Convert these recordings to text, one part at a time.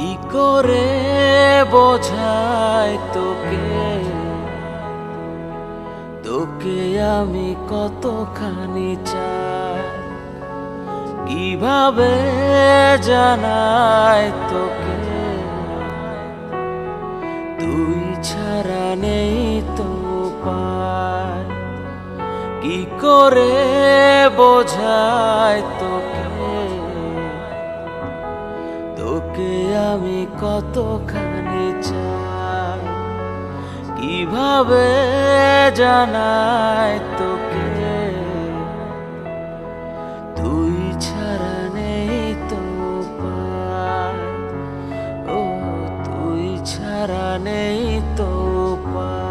কি করে বোঝাই তোকে, তোকে আমি কতখানি চাই, কিভাবে জানাই তোকে, তুই ছাড়া নেই তো উপায়। কি করে বোঝাই তোকে, তোকে আমি কতখানি চাই, কিভাবে জানাই তোকে, তুই ছাড়া নেই তো উপায়। ও তুই ছাড়া নেই তো উপায়।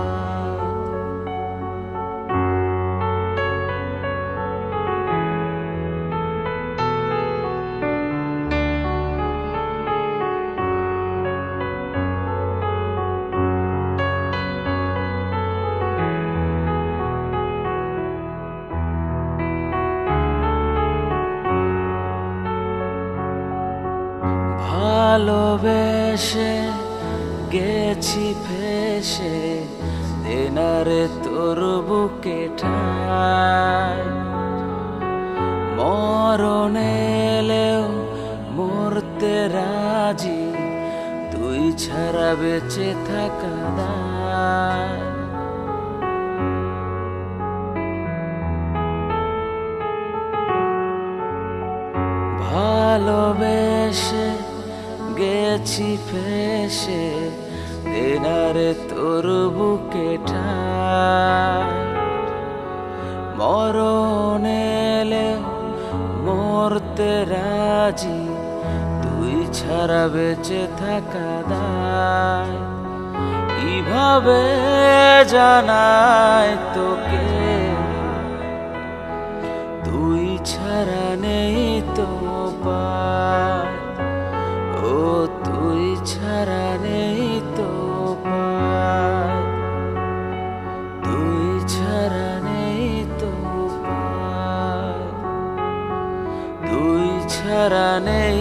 ভালোবেসে গেছি ফেসে, দেনারে তোর বুকে ঠাই, মরণ এলেও মরতে রাজি, তুই ছাড়া বেঁচে থাকা দায়। ভালোবেসে গেছি ফেসে, দেনারে তোর বুকে ঠাই, মরণ এলেও মরতে রাজি, তুই ছাড়া বেঁচে থাকা দায়। কিভাবে জানাই তোকে, তুই ছাড়া নেই তো উপায়। ও তুই ছাড়া নেই তো উপায়, তুই ছাড়া নেই তো উপায়, তুই ছাড়া নেই